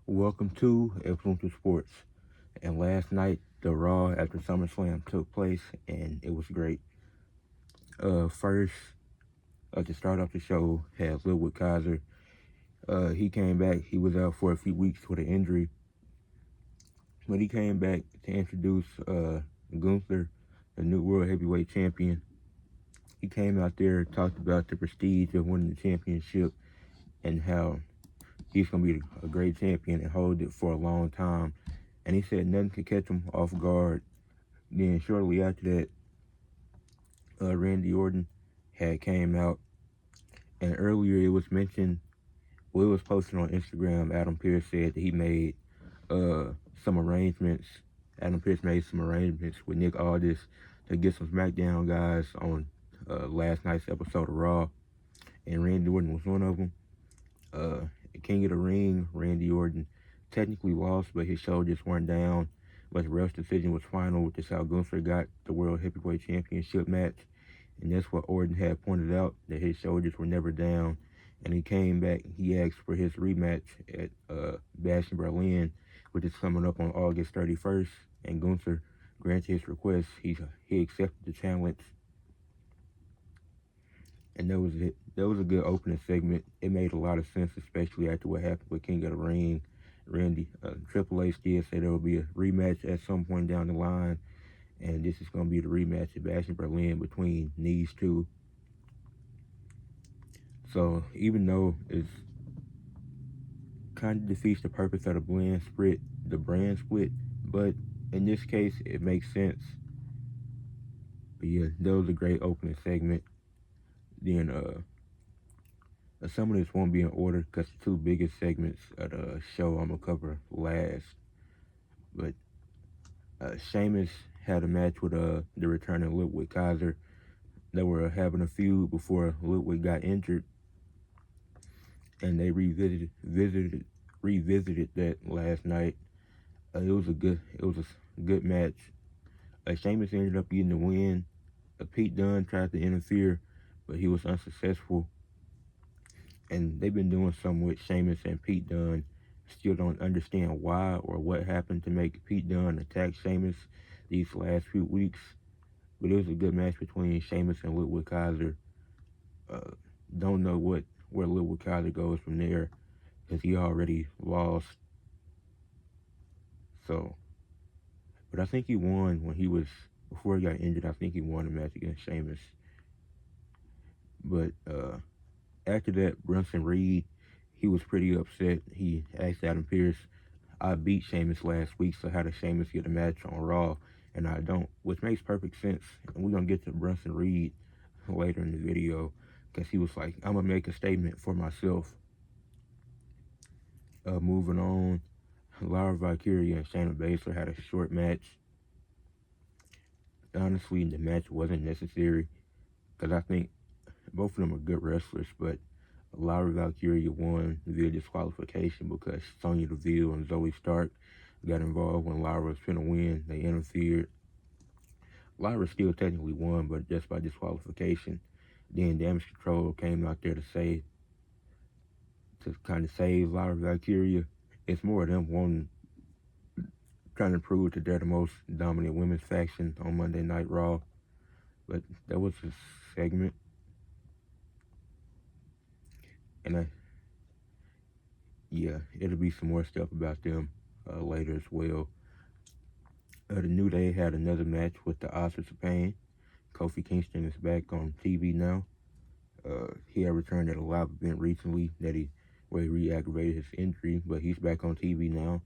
Welcome to Influential Sports. And last night, the Raw after Summerslam took place, and it was great. First, to start off the show, had Ludwig Kaiser. He came back. He was out for a few weeks with an injury, but he came back to introduce Gunther, the new World Heavyweight Champion. He came out there, talked about the prestige of winning the championship, and how he's going to be a great champion and hold it for a long time. And he said nothing could catch him off guard. Then shortly after that, Randy Orton had came out, and earlier it was mentioned, well, it was posted on Instagram. Adam Pearce said that he made some arrangements. Adam Pearce made some arrangements with Nick Aldis to get some SmackDown guys on last night's episode of Raw, and Randy Orton was one of them. King of the Ring, Randy Orton technically lost, but his shoulders weren't down. But the ref's decision was final. This is how Gunther got the World Heavyweight Championship match. And that's what Orton had pointed out, that his shoulders were never down. And he came back, he asked for his rematch at Bash in Berlin, which is coming up on August 31st. And Gunther granted his request. He accepted the challenge. And that was it. That was a good opening segment. It made a lot of sense, especially after what happened with King of the Ring. Triple H did say there will be a rematch at some point down the line, and this is going to be the rematch at Bash in Berlin between these two. So even though it's kind of defeats the purpose of the brand split, but in this case it makes sense. But yeah, that was a great opening segment. Then some of this won't be in order because the two biggest segments of the show I'm gonna cover last. But Sheamus had a match with the returning Ludwig Kaiser. They were having a feud before Ludwig got injured, and they revisited that last night. It was a good match. Sheamus ended up getting the win. Pete Dunne tried to interfere, but he was unsuccessful. And they've been doing something with Sheamus and Pete Dunne. Still don't understand why or what happened to make Pete Dunne attack Sheamus these last few weeks. But it was a good match between Sheamus and Ludwig Kaiser. Don't know where Ludwig Kaiser goes from there, because he already lost. So, but I think he won before he got injured. I think he won a match against Sheamus. But after that, Bronson Reed, he was pretty upset. He asked Adam Pearce, I beat Sheamus last week, so how does Sheamus get a match on Raw? And I don't, which makes perfect sense. And we're going to get to Bronson Reed later in the video, because he was like, I'm going to make a statement for myself. Moving on, Lyra Valkyria and Shayna Baszler had a short match. Honestly, the match wasn't necessary, because I think both of them are good wrestlers, but Lyra Valkyria won via disqualification because Sonya Deville and Zoe Stark got involved when Lyra was trying to win. They interfered. Lyra still technically won, but just by disqualification. Then Damage Control came out there to kind of save Lyra Valkyria. It's more of them trying to prove that they're the most dominant women's faction on Monday Night Raw. But that was a segment. And it'll be some more stuff about them later as well. The New Day had another match with the Authors of Pain. Kofi Kingston is back on TV now. He had returned at a live event recently where he re-aggravated his injury, but he's back on TV now.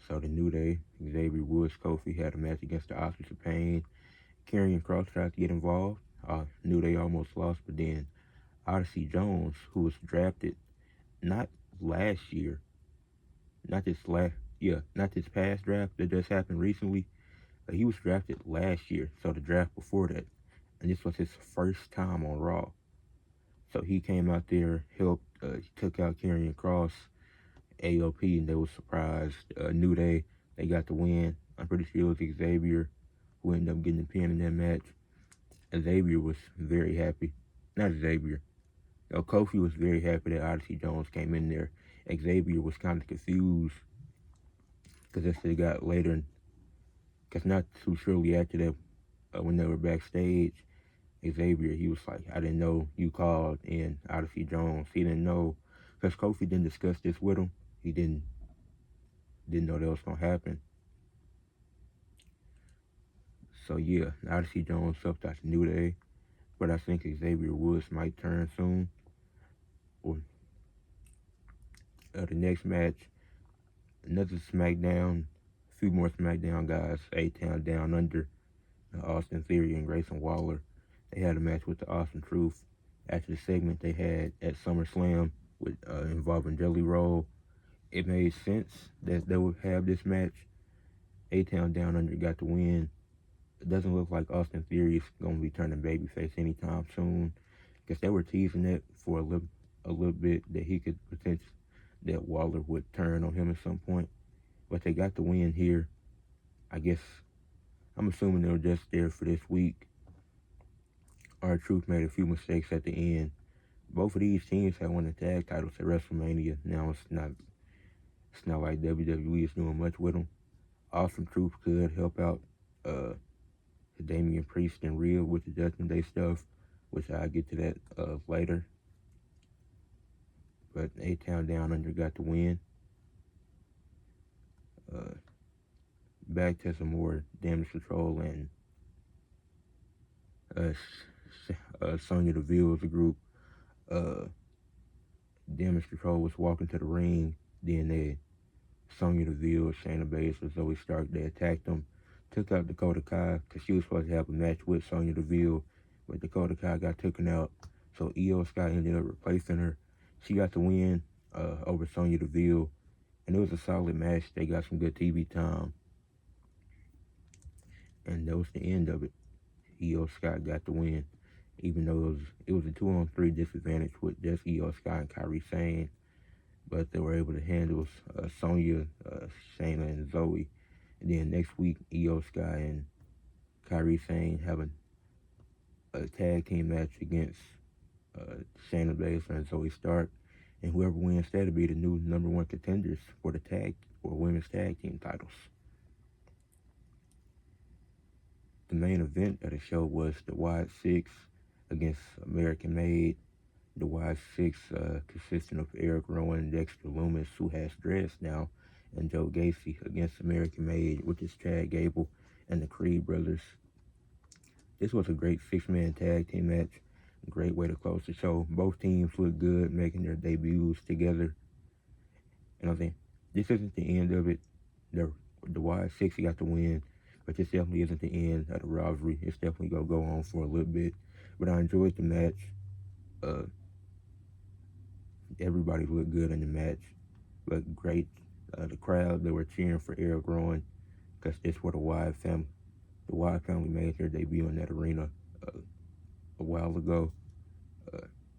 So the New Day, Xavier Woods, Kofi had a match against the Authors of Pain. Karrion Kross tried to get involved. New Day almost lost, but then Odyssey Jones, who was drafted not last year, not this past draft that just happened recently. He was drafted last year, so the draft before that, and this was his first time on Raw. So he came out there, helped, he took out Karrion Kross, AOP, and they were surprised. New Day, they got the win. I'm pretty sure it was Xavier who ended up getting the pin in that match. Xavier was very happy. Not Xavier. Kofi was very happy that Odyssey Jones came in there. Xavier was kind of confused because as they got later, because not too shortly after that, when they were backstage, Xavier, he was like, I didn't know you called in Odyssey Jones. He didn't know, because Kofi didn't discuss this with him. He didn't know that was going to happen. So yeah, Odyssey Jones helped out the New Day, but I think Xavier Woods might turn soon. Or the next match, another SmackDown, a few more SmackDown guys, A-Town Down Under, Austin Theory and Grayson Waller. They had a match with the Austin Truth. After the segment they had at SummerSlam with involving Jelly Roll, it made sense that they would have this match. A-Town Down Under got the win. It doesn't look like Austin Theory is going to be turning babyface anytime soon, because they were teasing it for a little bit that he could potentially, that Waller would turn on him at some point. But they got the win here. I guess I'm assuming they were just there for this week. R-Truth made a few mistakes at the end. Both of these teams have won the tag titles at WrestleMania. Now it's not like WWE is doing much with them. Awesome Truth could help out Damian Priest and Rhea with the Judgement Day stuff, which I'll get to that later. But A-Town Down Under got the win. Back to some more Damage Control and Sonya Deville as a group. Damage Control was walking to the ring. Then Sonya Deville, Shayna Baszler, Zoe Stark, they attacked them. Took out Dakota Kai because she was supposed to have a match with Sonya Deville, but Dakota Kai got taken out. So Iyo Sky ended up replacing her. She got the win over Sonya Deville, and it was a solid match. They got some good TV time, and that was the end of it. Iyo Sky got the win, even though it was a 2-on-3 disadvantage with just Iyo Sky and Kairi Sane, but they were able to handle Sonya, Shayna, and Zoe. And then next week, Iyo Sky and Kairi Sane having a tag team match against Shayna Baszler and Zoe Stark. And whoever wins that'll be the new #1 contenders for the tag or women's tag team titles. The main event of the show was the Wyatt Sick6 against American Made. The Wyatt Sick6 consisting of Eric Rowan, Dexter Lumis, who has dreads now, and Joe Gacy against American Made, which is Chad Gable and the Creed brothers. This was a great 6-man tag team match. Great way to close the show. Both teams look good, making their debuts together. And I think this isn't the end of it. The Wyatt Sick6 got the win, but this definitely isn't the end of the rivalry. It's definitely going to go on for a little bit. But I enjoyed the match. Everybody looked good in the match. But great. The crowd, they were cheering for Eric Rowan because this was the Wyatt family. The Wyatt family made their debut in that arena a while ago,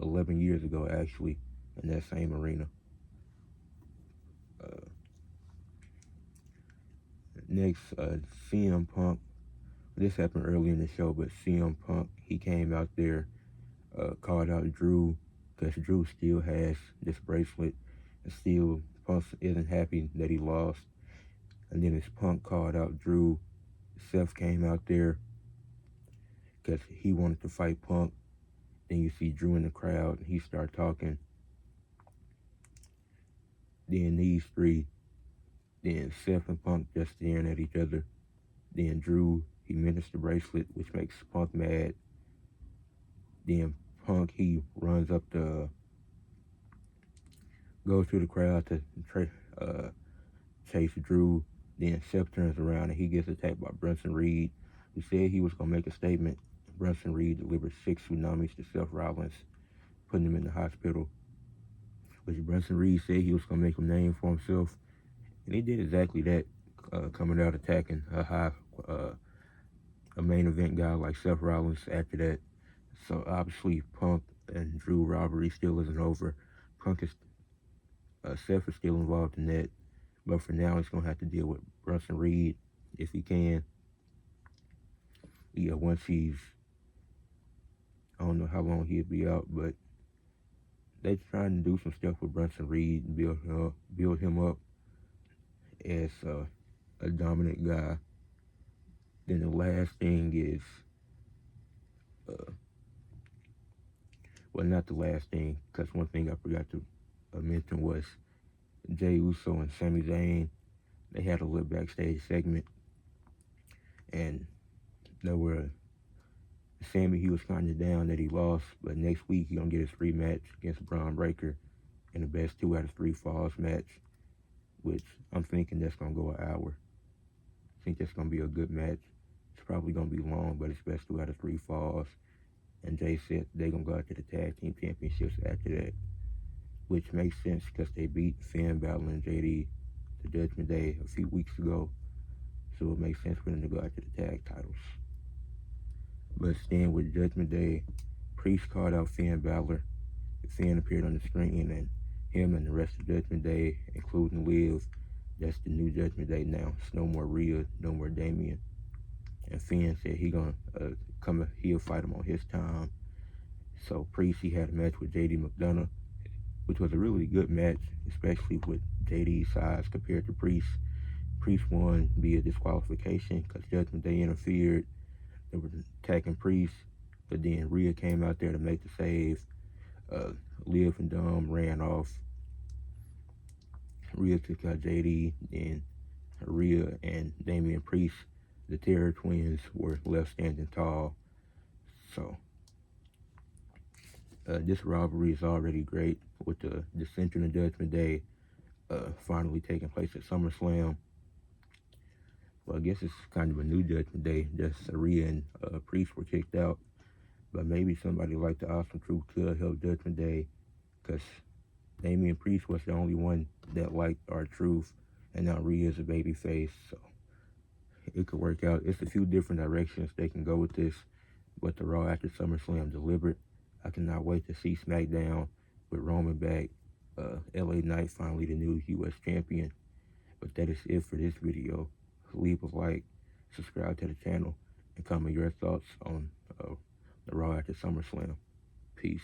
11 years ago actually, in that same arena. Next, CM Punk. This happened early in the show, but CM Punk, he came out there, called out Drew, because Drew still has this bracelet, and still Punk isn't happy that he lost. And then as Punk called out Drew, Seth came out there because he wanted to fight Punk. Then you see Drew in the crowd, and he started talking. Then these three, then Seth and Punk just staring at each other. Then Drew, he mentions the bracelet, which makes Punk mad. Then Punk, he runs up goes through the crowd to chase Drew. Then Seth turns around and he gets attacked by Bronson Reed, who said he was going to make a statement. Bronson Reed delivered 6 tsunamis to Seth Rollins, putting him in the hospital. Which Bronson Reed said he was going to make a name for himself. And he did exactly that, coming out attacking a main event guy like Seth Rollins after that. So obviously Punk and Drew rivalry still isn't over. Seth is still involved in that. But for now, he's going to have to deal with Bronson Reed if he can. Yeah, once I don't know how long he'll be out, but they're trying to do some stuff with Bronson Reed and build him up. as a dominant guy. Then the last thing is, well, not the last thing, because one thing I forgot to mention was Jey Uso and Sami Zayn. They had a little backstage segment, and they were Sami, he was kind of down that he lost, but next week he gonna get his rematch against Braun Breaker in the best 2 out of 3 falls match, which I'm thinking that's gonna go an hour. I think that's gonna be a good match. It's probably gonna be long, but it's best 2 out of 3 falls. And Jay said they're gonna go out to the tag team championships after that, which makes sense because they beat Finn Balor and JD the Judgment Day a few weeks ago, so it makes sense for them to go after the tag titles. But staying with Judgment Day, Priest called out Finn Balor. Finn appeared on the screen, and him and the rest of Judgment Day, including Liv, that's the new Judgment Day now. It's no more Rhea, no more Damian. And Finn said he'll fight him on his time. So Priest, he had a match with JD McDonough, which was a really good match, especially with JD's size compared to Priest. Priest won via disqualification because Judgment Day interfered. They were attacking Priest, but then Rhea came out there to make the save. Liv and Dom ran off. Rhea took out JD, and Rhea and Damian Priest, the Terror Twins, were left standing tall. So this rivalry is already great, with the Dissension of Judgment Day finally taking place at SummerSlam. Well, I guess it's kind of a new Judgment Day. Just Rhea and Priest were kicked out. But maybe somebody like the Awesome Truth could help Judgment Day, because Damian Priest was the only one that liked R-Truth, and now Rhea's a babyface, so it could work out. It's a few different directions they can go with this, but the Raw after SummerSlam delivered. I cannot wait to see SmackDown with Roman back. LA Knight finally the new U.S. champion. But that is it for this video. Leave a like, subscribe to the channel, and comment your thoughts on the Raw after SummerSlam. Peace.